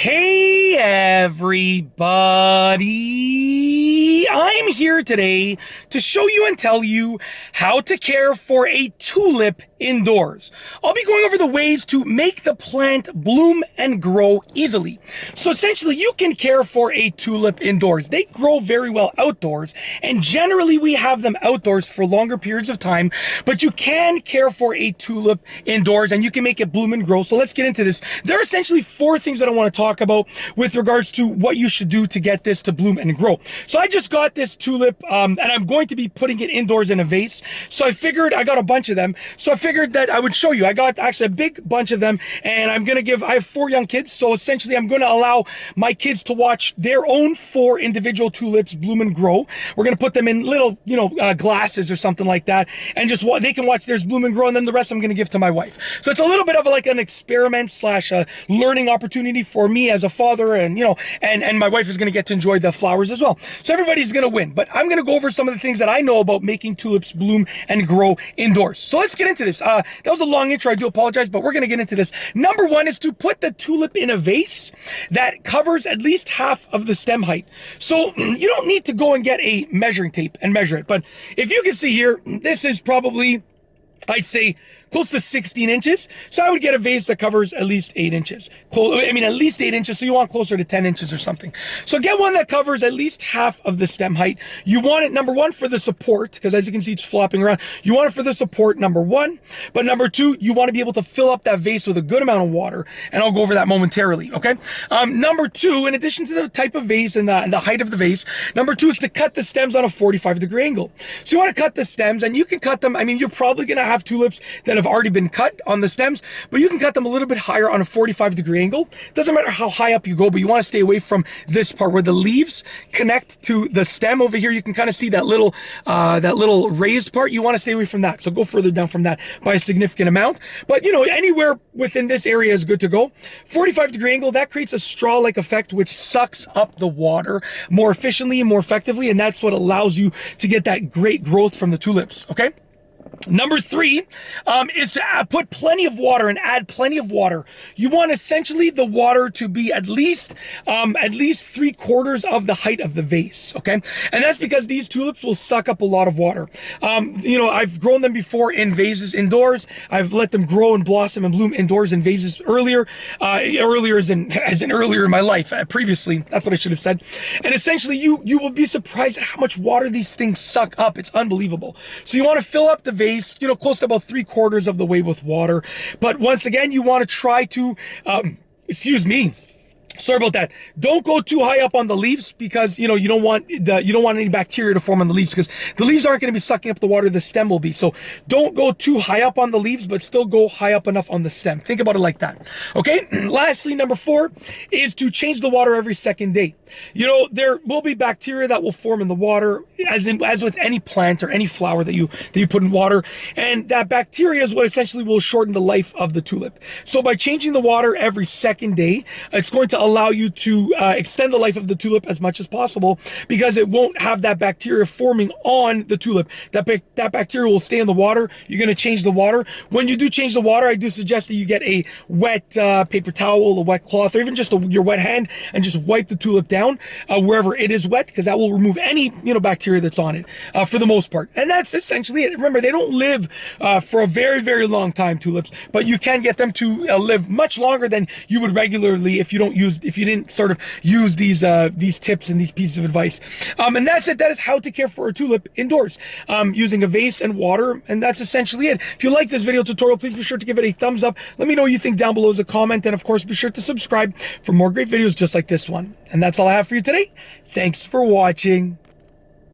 Hey everybody! I'm here today to show you and tell you how to care for a tulip indoors. I'll be going over the ways to make the plant bloom and grow easily. So essentially you can care for a tulip indoors. They grow very well outdoors, and generally we have them outdoors for longer periods of time, but you can care for a tulip indoors and you can make it bloom and grow. So let's get into this. There are essentially four things that I want to talk about with regards to what you should do to get this to bloom and grow. So I just got this tulip and I'm going to be putting it indoors in a vase. So I figured, I got a bunch of them, so I figured that I would show you. I got actually a big bunch of them, and I'm gonna give, I have 4 young kids, so essentially I'm gonna allow my kids to watch their own 4 individual tulips bloom and grow. We're gonna put them in little, glasses or something like that, and just they can watch theirs bloom and grow, and then the rest I'm gonna give to my wife. So it's a little bit of like an experiment slash a learning opportunity for me as a father, and and my wife is gonna get to enjoy the flowers as well. So everybody's gonna win, but I'm gonna go over some of the things that I know about making tulips bloom and grow indoors. So let's get into this. That was a long intro, I do apologize, but we're gonna get into this. Number 1 is to put the tulip in a vase that covers at least half of the stem height. So you don't need to go and get a measuring tape and measure it, but if you can see here, this is probably, I'd say, close to 16 inches. So I would get a vase that covers at least 8 inches. At least 8 inches, so you want closer to 10 inches or something. So get one that covers at least half of the stem height. You want it, number 1, for the support, because as you can see, it's flopping around. You want it for the support, number 1. But number 2, you want to be able to fill up that vase with a good amount of water, and I'll go over that momentarily, okay? Number 2, in addition to the type of vase and the height of the vase, number 2 is to cut the stems on a 45-degree angle. So you want to cut the stems, and you can cut them, you're probably going to have tulips that have already been cut on the stems, but you can cut them a little bit higher on a 45-degree angle. Doesn't matter how high up you go, but you want to stay away from this part where the leaves connect to the stem over here. You can kind of see that little raised part. You want to stay away from that. So go further down from that by a significant amount. But anywhere within this area is good to go. 45-degree angle, that creates a straw-like effect which sucks up the water more efficiently and more effectively, and that's what allows you to get that great growth from the tulips, okay? Number 3 is to put plenty of water and add plenty of water. You want essentially the water to be at least 3/4 of the height of the vase, okay? And that's because these tulips will suck up a lot of water. I've grown them before in vases indoors. I've let them grow and blossom and bloom indoors in vases earlier. Earlier as in earlier in my life, previously. That's what I should have said. And essentially you will be surprised at how much water these things suck up. It's unbelievable. So you want to fill up the vase, close to about 3/4 of the way with water. But once again, you want to try to, sorry about that. Don't go too high up on the leaves, because you don't want any bacteria to form on the leaves, because the leaves aren't going to be sucking up the water, the stem will be. So don't go too high up on the leaves, but still go high up enough on the stem. Think about it like that. Okay? Lastly, number 4 is to change the water every second day. There will be bacteria that will form in the water, as with any plant or any flower that you put in water, and that bacteria is what essentially will shorten the life of the tulip. So by changing the water every second day, it's going to allow you to extend the life of the tulip as much as possible, because it won't have that bacteria forming on the tulip. That bacteria will stay in the water. You're going to change the water. When you do change the water, I do suggest that you get a wet paper towel, a wet cloth, or even just your wet hand, and just wipe the tulip down wherever it is wet, because that will remove any bacteria that's on it for the most part. And that's essentially it. Remember, they don't live for a very, very long time, tulips, but you can get them to live much longer than you would regularly if you didn't sort of use these tips and these pieces of advice. And that's it. That is how to care for a tulip indoors, using a vase and water, and that's essentially it. If you like this video tutorial, please be sure to give it a thumbs up. Let me know what you think down below as a comment, and of course be sure to subscribe for more great videos just like this one. And that's all I have for you today. Thanks for watching.